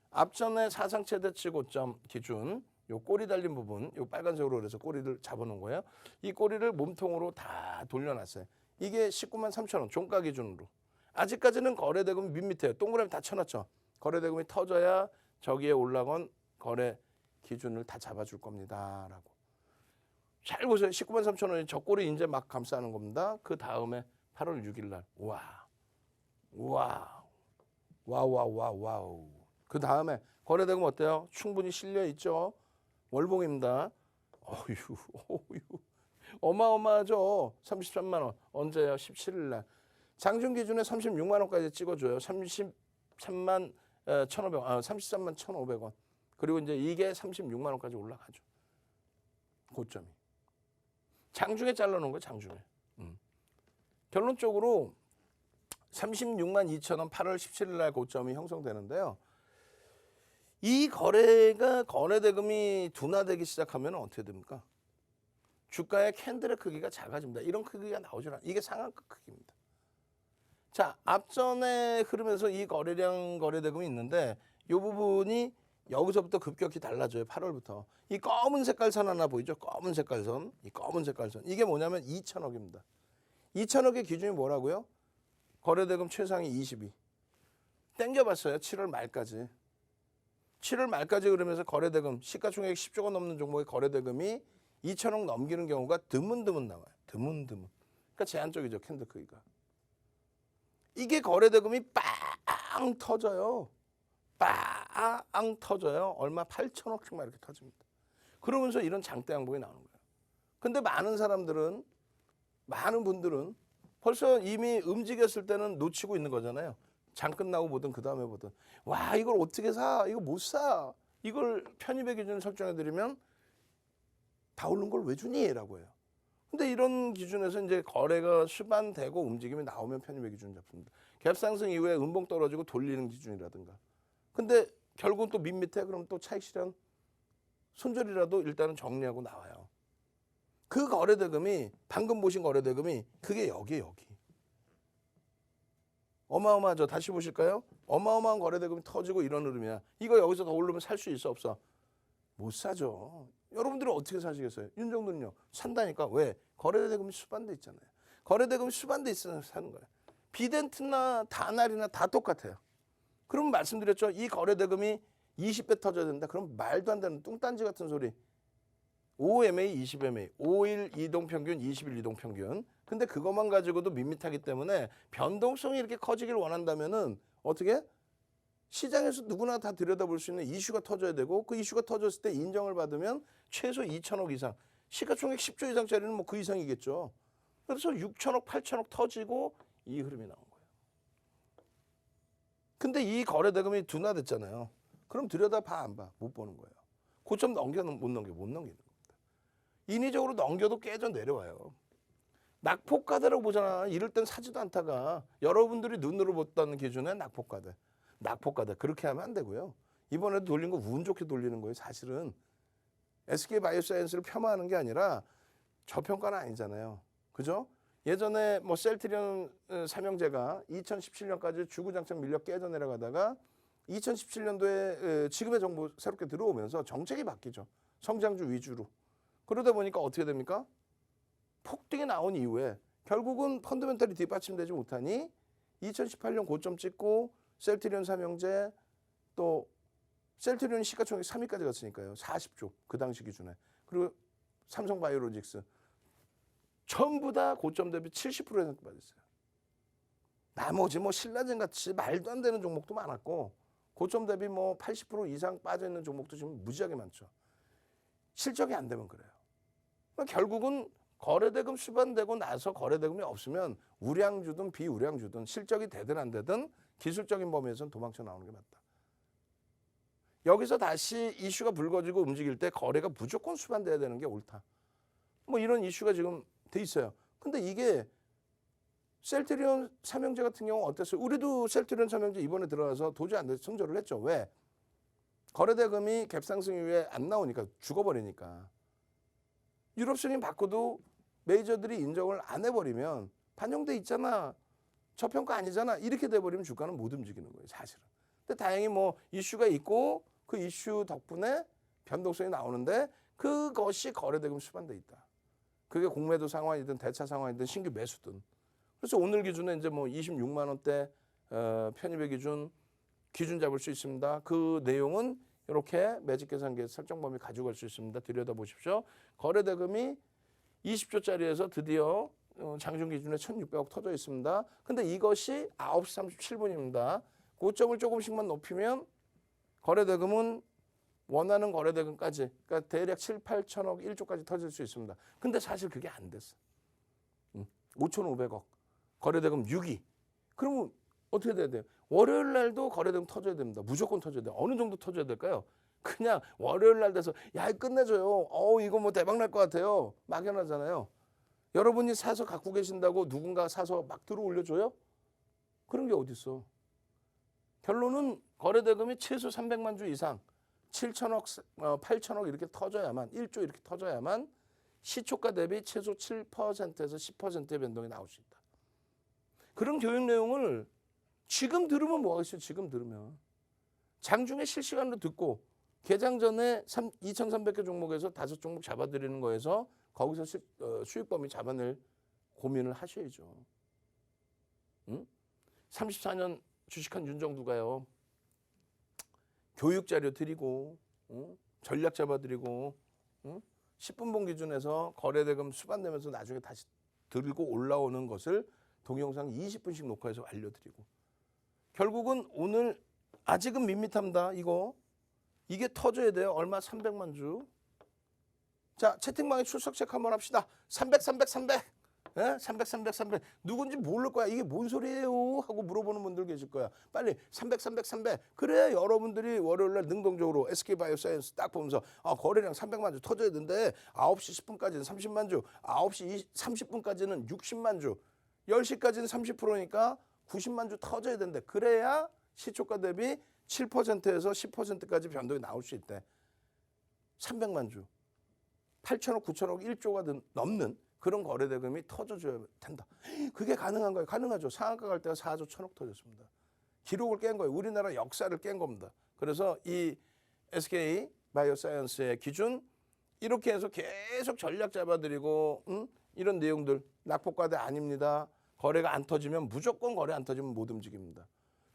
앞전에 사상 최대치 고점 기준 요 꼬리 달린 부분, 요 빨간색으로 그래서 꼬리를 잡아놓은 거예요. 이 꼬리를 몸통으로 다 돌려놨어요. 이게 19만 3천 원 종가 기준으로. 아직까지는 거래대금이 밋밋해요. 동그라미 다 쳐놨죠. 거래대금이 터져야 저기에 올라간 거래 기준을 다 잡아줄 겁니다. 라고. 잘 보세요. 19만 3천 원이 저 꼬리 이제 막 감싸는 겁니다. 그 다음에 8월 6일 날. 와우. 그 다음에 거래대금 어때요? 충분히 실려 있죠. 월봉입니다. 어휴. 어마어마하죠. 33만 원. 언제요? 17일 날. 장중 기준에 36만 원까지 찍어줘요. 33만 1,500원. 33만 1,500원. 그리고 이제 이게 36만 원까지 올라가죠. 고점이. 장중에 잘라놓은 거예요. 장중에. 결론적으로 36만 2천 원 8월 17일 날 고점이 형성되는데요. 이 거래대금이 둔화되기 시작하면 어떻게 됩니까? 주가의 캔들의 크기가 작아집니다. 이런 크기가 나오질 않아요. 이게 상한가 크기입니다. 자, 앞전에 흐르면서 이 거래대금이 있는데 이 부분이 여기서부터 급격히 달라져요. 8월부터. 이 검은 색깔 선 하나 보이죠? 검은 색깔 선. 이 검은 색깔 선. 이게 뭐냐면 2천억입니다. 2천억의 기준이 뭐라고요? 거래대금 최상위 22. 땡겨봤어요. 7월 말까지. 7월 말까지 그러면서 거래대금 시가총액 10조가 넘는 종목의 거래대금이 2천억 넘기는 경우가 드문드문 나와요. 드문드문. 그러니까 제한적이죠. 캔들 크기가. 이게 거래대금이 빵 터져요. 빵 터져요. 얼마 8천억씩만 이렇게 터집니다. 그러면서 이런 장대 양봉이 나오는 거예요. 근데 많은 분들은 벌써 이미 움직였을 때는 놓치고 있는 거잖아요. 장 끝나고 보든 그 다음에 보든 와 이걸 어떻게 사? 이거 못 사. 이걸 편입의 기준을 설정해드리면 다 오른 걸 왜 주니? 라고 해요. 근데 이런 기준에서 이제 거래가 수반되고 움직임이 나오면 편입의 기준 잡습니다. 갭 상승 이후에 음봉 떨어지고 돌리는 기준이라든가. 근데 결국은 또 밋밋해. 그럼 또 차익 실현 손절이라도 일단은 정리하고 나와요. 그 거래대금이 방금 보신 거래대금이 그게 여기. 어마어마하죠. 다시 보실까요? 어마어마한 거래대금이 터지고 이런 흐름이야. 이거 여기서 더 오르면 살 수 있어 없어? 못 사죠. 여러분들은 어떻게 사시겠어요? 윤정도는요. 산다니까. 왜? 거래대금이 수반돼 있잖아요. 거래대금이 수반돼 있으면 사는 거예요. 비덴트나 다날이나 다 똑같아요. 그럼 말씀드렸죠. 이 거래대금이 20배 터져야 된다. 그럼 말도 안 되는 뚱딴지 같은 소리. 5MA, 20MA, 5일 이동평균, 20일 이동평균. 근데 그것만 가지고도 밋밋하기 때문에 변동성이 이렇게 커지길 원한다면은 어떻게? 시장에서 누구나 다 들여다볼 수 있는 이슈가 터져야 되고 그 이슈가 터졌을 때 인정을 받으면 최소 2천억 이상. 시가총액 10조 이상짜리는 뭐 그 이상이겠죠. 그래서 6천억, 8천억 터지고 이 흐름이 나온 거예요. 근데 이 거래대금이 둔화됐잖아요. 그럼 들여다 봐, 안 봐? 못 보는 거예요. 고점 못 넘기는 겁니다. 인위적으로 넘겨도 깨져 내려와요. 낙폭가대라고 보잖아. 이럴 땐 사지도 않다가 여러분들이 눈으로 봤다는 기준에 낙폭가대. 그렇게 하면 안 되고요. 이번에도 돌린 거 운 좋게 돌리는 거예요. 사실은 SK바이오사이언스를 폄하하는 게 아니라 저평가는 아니잖아요. 그죠? 예전에 뭐 셀트리온 삼형제가 2017년까지 주구장창 밀려 깨져 내려가다가 2017년도에 지금의 정부 새롭게 들어오면서 정책이 바뀌죠. 성장주 위주로. 그러다 보니까 어떻게 됩니까? 폭등이 나온 이후에 결국은 펀더멘털이 뒷받침되지 못하니 2018년 고점 찍고 셀트리온 삼형제 또 셀트리온 시가총액 3위까지 갔으니까요. 40조 그 당시 기준에. 그리고 삼성바이오로직스 전부 다 고점 대비 70% 이상 빠졌어요. 나머지 뭐 신라젠 같이 말도 안 되는 종목도 많았고 고점 대비 뭐 80% 이상 빠져 있는 종목도 지금 무지하게 많죠. 실적이 안 되면 그래요. 그러니까 결국은 거래대금 수반되고 나서 거래대금이 없으면 우량주든 비우량주든 실적이 되든 안 되든 기술적인 범위에서는 도망쳐 나오는 게 맞다. 여기서 다시 이슈가 불거지고 움직일 때 거래가 무조건 수반돼야 되는 게 옳다. 뭐 이런 이슈가 지금 돼 있어요. 근데 이게 셀트리온 삼형제 같은 경우 어땠어요? 우리도 셀트리온 삼형제 이번에 들어가서 도저히 안 돼서 손절을 했죠. 왜? 거래대금이 갭상승 이후에 안 나오니까 죽어버리니까. 유럽 승인 받고도 메이저들이 인정을 안 해버리면 반영돼 있잖아. 저평가 아니잖아. 이렇게 돼버리면 주가는 못 움직이는 거예요. 사실은. 근데 다행히 뭐 이슈가 있고 그 이슈 덕분에 변동성이 나오는데 그것이 거래대금 수반돼 있다. 그게 공매도 상황이든 대차 상황이든 신규 매수든. 그래서 오늘 기준에 이제 뭐 26만 원대 편입의 기준 잡을 수 있습니다. 그 내용은 이렇게 매직 계산기에 설정 범위 가져갈 수 있습니다. 들여다보십시오. 거래대금이 20조짜리에서 드디어 장중 기준에 1,600억 터져 있습니다. 근데 이것이 9시 37분입니다. 고점을 조금씩만 높이면 거래대금은 원하는 거래대금까지 그러니까 대략 7, 8천억 1조까지 터질 수 있습니다. 근데 사실 그게 안 됐어. 5,500억. 거래대금 6위. 그러면 어떻게 돼야 돼요? 월요일 날도 거래대금 터져야 됩니다. 무조건 터져야 돼요. 어느 정도 터져야 될까요? 그냥 월요일 날 돼서 야 끝내줘요. 이거 뭐 대박 날 것 같아요. 막연하잖아요. 여러분이 사서 갖고 계신다고 누군가 사서 막 들어 올려줘요? 그런 게 어디 있어? 결론은 거래대금이 최소 300만 주 이상 7천억, 8천억 이렇게 터져야만 1조 이렇게 터져야만 시초가 대비 최소 7%에서 10%의 변동이 나올 수 있다. 그런 교육 내용을 지금 들으면 뭐가 있어요? 지금 들으면. 장중에 실시간으로 듣고 개장 전에 2,300개 종목에서 5종목 잡아드리는 거에서 거기서 수익 범위 잡아낼 고민을 하셔야죠. 응? 34년 주식한 윤정두가요. 교육 자료 드리고 전략 잡아드리고 10분봉 기준에서 거래대금 수반되면서 나중에 다시 들고 올라오는 것을 동영상 20분씩 녹화해서 알려드리고 결국은 오늘 아직은 밋밋합니다. 이게 터져야 돼요. 얼마? 300만 주. 자 채팅방에 출석 체크 한번 합시다. 300. 예? 300, 300, 300 누군지 모를 거야. 이게 뭔 소리예요? 하고 물어보는 분들 계실 거야. 빨리 300, 300, 300 그래 여러분들이 월요일날 능동적으로 SK바이오사이언스 딱 보면서 거래량 300만 주 터져야 되는데 9시 10분까지는 30만 주 9시 30분까지는 60만 주 10시까지는 30%니까 90만 주 터져야 된대. 그래야 시초가 대비 7%에서 10%까지 변동이 나올 수 있대. 300만 주 8천억, 9천억, 1조가 넘는 그런 거래대금이 터져줘야 된다. 그게 가능한 거예요. 가능하죠. 상한가 갈 때가 4조 1천억 터졌습니다. 기록을 깬 거예요. 우리나라 역사를 깬 겁니다. 그래서 이 SK 바이오사이언스의 기준 이렇게 해서 계속 전략 잡아드리고 이런 내용들 낙폭과대 아닙니다. 거래가 안 터지면 무조건 거래 안 터지면 못 움직입니다.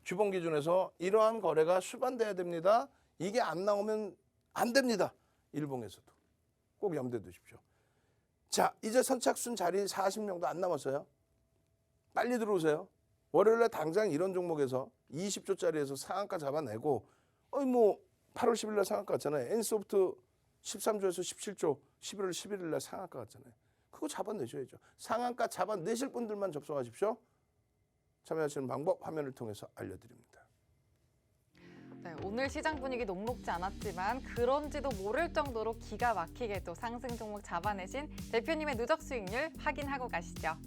주봉 기준에서 이러한 거래가 수반돼야 됩니다. 이게 안 나오면 안 됩니다. 일봉에서도. 꼭 염두에 두십시오. 자, 이제 선착순 자리 40명도 안 남았어요. 빨리 들어오세요. 월요일에 당장 이런 종목에서 20조짜리에서 상한가 잡아내고 8월 10일 날 상한가 갔잖아요. N소프트 13조에서 17조 11월 11일 날 상한가 갔잖아요. 그거 잡아내셔야죠. 상한가 잡아내실 분들만 접속하십시오. 참여하시는 방법 화면을 통해서 알려드립니다. 네, 오늘 시장 분위기 녹록지 않았지만 그런지도 모를 정도로 기가 막히게 또 상승 종목 잡아내신 대표님의 누적 수익률 확인하고 가시죠.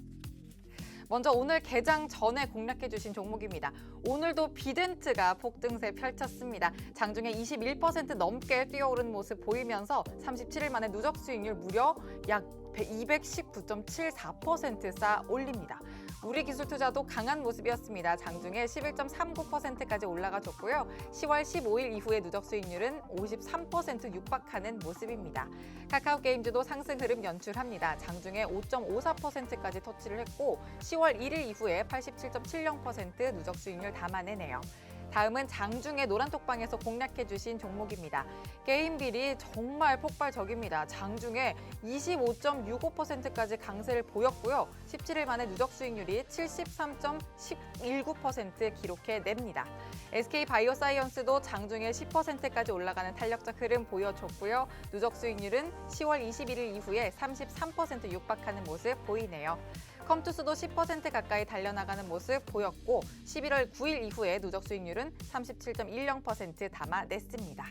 먼저 오늘 개장 전에 공략해 주신 종목입니다. 오늘도 비덴트가 폭등세 펼쳤습니다. 장중에 21% 넘게 뛰어오른 모습 보이면서 37일 만에 누적 수익률 무려 약 219.74% 쌓아 올립니다. 우리 기술 투자도 강한 모습이었습니다. 장중에 11.39%까지 올라가줬고요. 10월 15일 이후의 누적 수익률은 53% 육박하는 모습입니다. 카카오 게임즈도 상승 흐름 연출합니다. 장중에 5.54%까지 터치를 했고 10월 1일 이후에 87.70% 누적 수익률 담아내네요. 다음은 장중에 노란톡방에서 공략해주신 종목입니다. 게임빌이 정말 폭발적입니다. 장중에 25.65%까지 강세를 보였고요. 17일 만에 누적 수익률이 73.19% 기록해냅니다. SK바이오사이언스도 장중에 10%까지 올라가는 탄력적 흐름 보여줬고요. 누적 수익률은 10월 21일 이후에 33% 육박하는 모습 보이네요. 컴투스도 10% 가까이 달려나가는 모습 보였고 11월 9일 이후에 누적 수익률은 37.10% 담아냈습니다.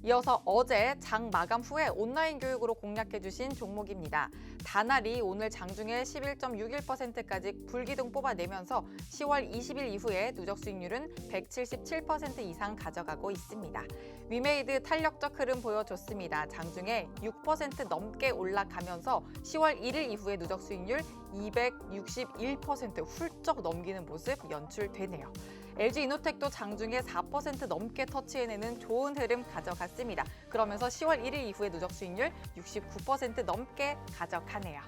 이어서 어제 장 마감 후에 온라인 교육으로 공략해주신 종목입니다. 다날이 오늘 장중에 11.61%까지 불기둥 뽑아내면서 10월 20일 이후에 누적 수익률은 177% 이상 가져가고 있습니다. 위메이드 탄력적 흐름 보여줬습니다. 장중에 6% 넘게 올라가면서 10월 1일 이후에 누적 수익률 261% 훌쩍 넘기는 모습 연출되네요. LG이노텍도 장중에 4% 넘게 터치해내는 좋은 흐름 가져갔습니다. 그러면서 10월 1일 이후에 누적 수익률 69% 넘게 가져가네요.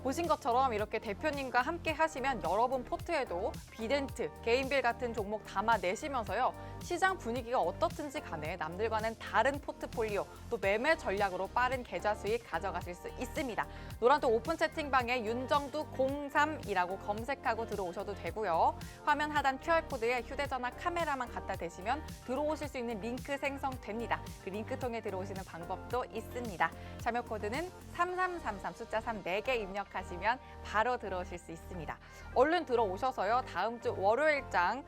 보신 것처럼 이렇게 대표님과 함께 하시면 여러분 포트에도 비덴트, 게임빌 같은 종목 담아내시면서요. 시장 분위기가 어떻든지 간에 남들과는 다른 포트폴리오, 또 매매 전략으로 빠른 계좌 수익 가져가실 수 있습니다. 노란톡 오픈 채팅방에 윤정두 03이라고 검색하고 들어오셔도 되고요. 화면 하단 QR코드에 휴대전화 카메라만 갖다 대시면 들어오실 수 있는 링크 생성됩니다. 그 링크 통해 들어오시는 방법도 있습니다. 참여 코드는 3333 숫자 3 4개 입력하시면 바로 들어오실 수 있습니다. 얼른 들어오셔서요. 다음 주 월요일장을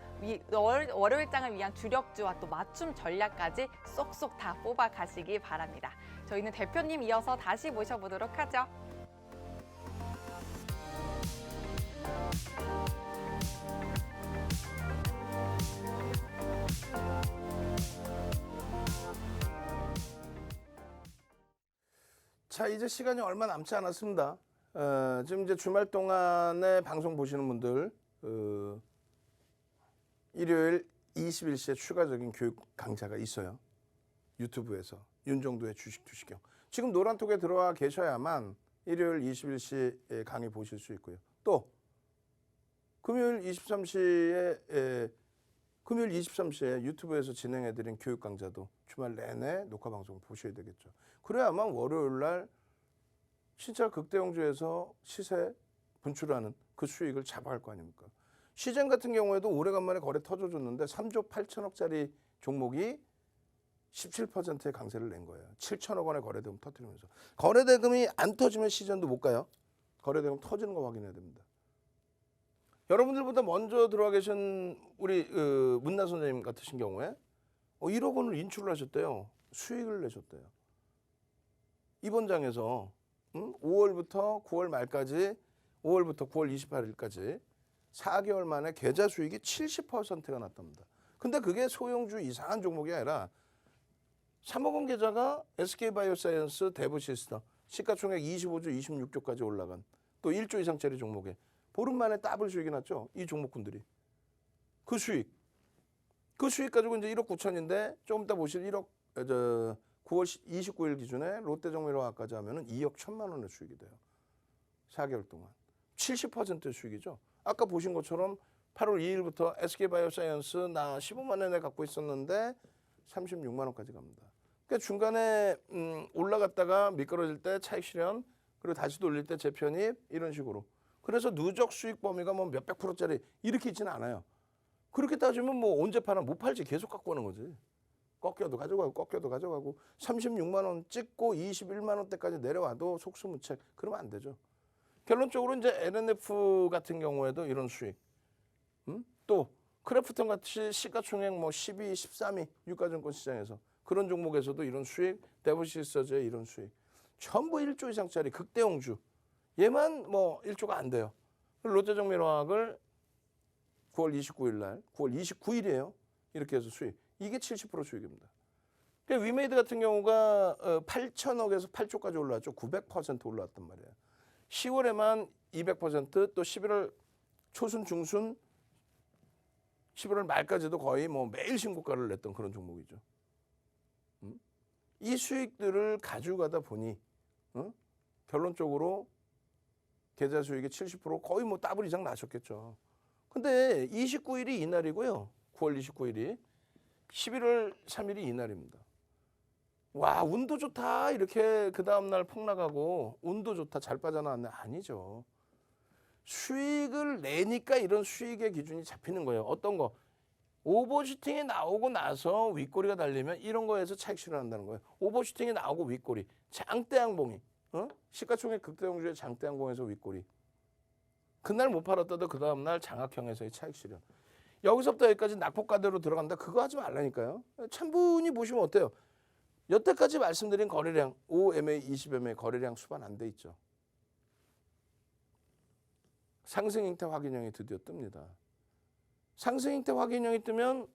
위한 주력주와 또 맞춤 전략까지 쏙쏙 다 뽑아 가시기 바랍니다. 저희는 대표님 이어서 다시 모셔보도록 하죠. 자, 이제 시간이 얼마 남지 않았습니다. 지금 이제 주말 동안에 방송 보시는 분들 일요일 21시에 추가적인 교육 강좌가 있어요. 유튜브에서 윤정두의 주식 투시경. 지금 노란톡에 들어와 계셔야만 일요일 21시에 강의 보실 수 있고요. 또 금요일 23시에 유튜브에서 진행해드린 교육 강좌도 주말 내내 녹화 방송 보셔야 되겠죠. 그래야만 월요일 날 진짜 극대형주에서 시세 분출하는 그 수익을 잡아갈 거 아닙니까? 시젠 같은 경우에도 오래간만에 거래 터져줬는데 3조 8천억짜리 종목이 17%의 강세를 낸 거예요. 7천억 원의 거래대금 터뜨리면서. 거래대금이 안 터지면 시전도 못 가요. 거래되면 터지는 거 확인해야 됩니다. 여러분들보다 먼저 들어와 계신 우리 문나 선생님 같으신 경우에 1억 원을 인출을 하셨대요. 수익을 내셨대요. 이번 장에서 5월부터 9월 말까지 5월부터 9월 28일까지 4개월 만에 계좌 수익이 70%가 났답니다. 근데 그게 소형주 이상한 종목이 아니라 3억 원 계좌가 SK바이오사이언스 대부시스터 시가총액 25조 26조까지 올라간 또 1조 이상짜리 종목에 보름 만에 더블 수익이 났죠. 이 종목군들이. 그 수익 가지고 이제 1억 9천인데 조금 이따 보실 9월 29일 기준에 롯데정밀화학까지 하면은 2억 1천만 원의 수익이 돼요. 4개월 동안. 70%의 수익이죠. 아까 보신 것처럼 8월 2일부터 SK바이오사이언스 나 15만 원에 갖고 있었는데 36만 원까지 갑니다. 그러니까 중간에 올라갔다가 미끄러질 때 차익 실현 그리고 다시 돌릴 때 재편입 이런 식으로. 그래서 누적 수익 범위가 뭐 몇백 %짜리 이렇게 있지는 않아요. 그렇게 따지면 뭐 언제 파나 못 팔지 계속 갖고 오는 거지. 꺾여도 가져가고 꺾여도 가져가고 36만 원 찍고 21만 원대까지 내려와도 속수무책 그러면 안 되죠. 결론적으로 이제 LNF 같은 경우에도 이런 수익. 또 크래프톤 같이 시가총액 뭐 12, 13위 유가증권 시장에서 그런 종목에서도 이런 수익, 데브시스터즈의 이런 수익. 전부 1조 이상짜리 극대형주. 얘만 뭐 1조가 안 돼요. 롯데정밀화학을 9월 29일 날, 9월 29일이에요. 이렇게 해서 수익. 이게 70% 수익입니다. 그러니까 위메이드 같은 경우가 8천억에서 8조까지 올라왔죠. 900% 올라왔단 말이에요. 10월에만 200%, 또 11월 초순, 중순, 11월 말까지도 거의 뭐 매일 신고가를 냈던 그런 종목이죠. 이 수익들을 가져가다 보니 결론적으로 계좌 수익의 70% 거의 뭐 더블 이상 나셨겠죠. 근데 29일이 이날이고요. 9월 29일이 11월 3일이 이날입니다. 와, 운도 좋다 이렇게 그 다음날 폭락하고 운도 좋다 잘 빠져나왔네. 아니죠. 수익을 내니까 이런 수익의 기준이 잡히는 거예요. 어떤 거? 오버슈팅이 나오고 나서 윗꼬리가 달리면 이런 거에서 차익 실현한다는 거예요. 오버슈팅이 나오고 윗꼬리. 장대양봉이. 시가총액 극대형주의 장대양봉에서 윗꼬리. 그날 못 팔았다도 그 다음날 장악형에서의 차익 실현. 여기서부터 여기까지 낙폭과대로 들어간다. 그거 하지 말라니까요. 참분히 보시면 어때요? 여태까지 말씀드린 거래량 5MA, 20MA 거래량 수반 안 돼 있죠. 상승 형태 확인형이 드디어 뜹니다. 상승 형태 확인형이 뜨면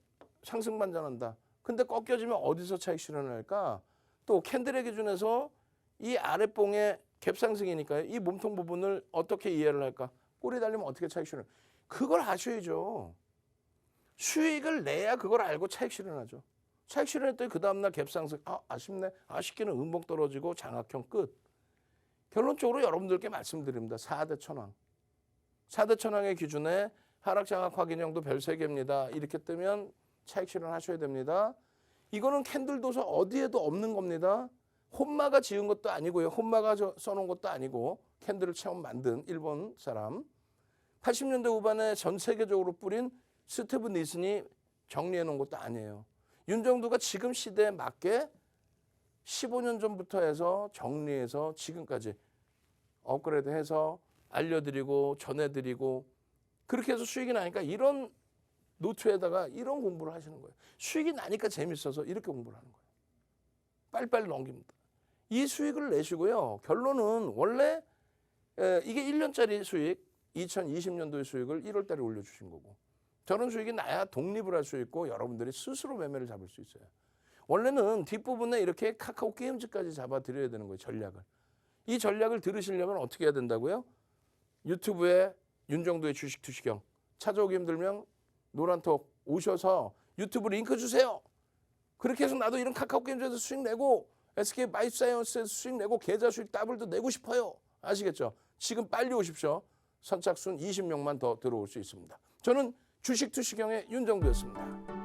상승 반전한다. 근데 꺾여지면 어디서 차익 실현을 할까? 또 캔들의 기준에서 이 아랫봉의 갭상승이니까요. 이 몸통 부분을 어떻게 이해를 할까? 꼬리 달리면 어떻게 차익 실현? 그걸 아셔야죠. 수익을 내야 그걸 알고 차익 실현하죠. 차익 실현했더니 그 다음날 갭상승. 아쉽네. 아쉽기는 음봉 떨어지고 장악형 끝. 결론적으로 여러분들께 말씀드립니다. 4대 천왕. 4대 천왕의 기준에 하락 장악 확인형도 별 3개입니다. 이렇게 뜨면 차익 실현하셔야 됩니다. 이거는 캔들 도서 어디에도 없는 겁니다. 혼마가 지은 것도 아니고요. 혼마가 써놓은 것도 아니고 캔들을 처음 만든 일본 사람. 80년대 후반에 전 세계적으로 뿌린 스티브 니슨이 정리해 놓은 것도 아니에요. 윤정두가 지금 시대에 맞게 15년 전부터 해서 정리해서 지금까지 업그레이드해서 알려드리고 전해드리고 그렇게 해서 수익이 나니까 이런 노트에다가 이런 공부를 하시는 거예요. 수익이 나니까 재밌어서 이렇게 공부를 하는 거예요. 빨리빨리 넘깁니다. 이 수익을 내시고요. 결론은 원래 이게 1년짜리 수익, 2020년도의 수익을 1월 달에 올려주신 거고 저런 수익이 나야 독립을 할 수 있고 여러분들이 스스로 매매를 잡을 수 있어요. 원래는 뒷부분에 이렇게 카카오 게임즈까지 잡아드려야 되는 거예요. 전략을. 이 전략을 들으시려면 어떻게 해야 된다고요? 유튜브에 윤정두의 주식 투시경 찾아오기 힘들면 노란톡 오셔서 유튜브 링크 주세요. 그렇게 해서 나도 이런 카카오 게임즈에서 수익 내고 SK바이오사이언스에서 수익 내고 계좌 수익 더블도 내고 싶어요. 아시겠죠? 지금 빨리 오십시오. 선착순 20명만 더 들어올 수 있습니다. 저는 주식 투시경의 윤정두였습니다.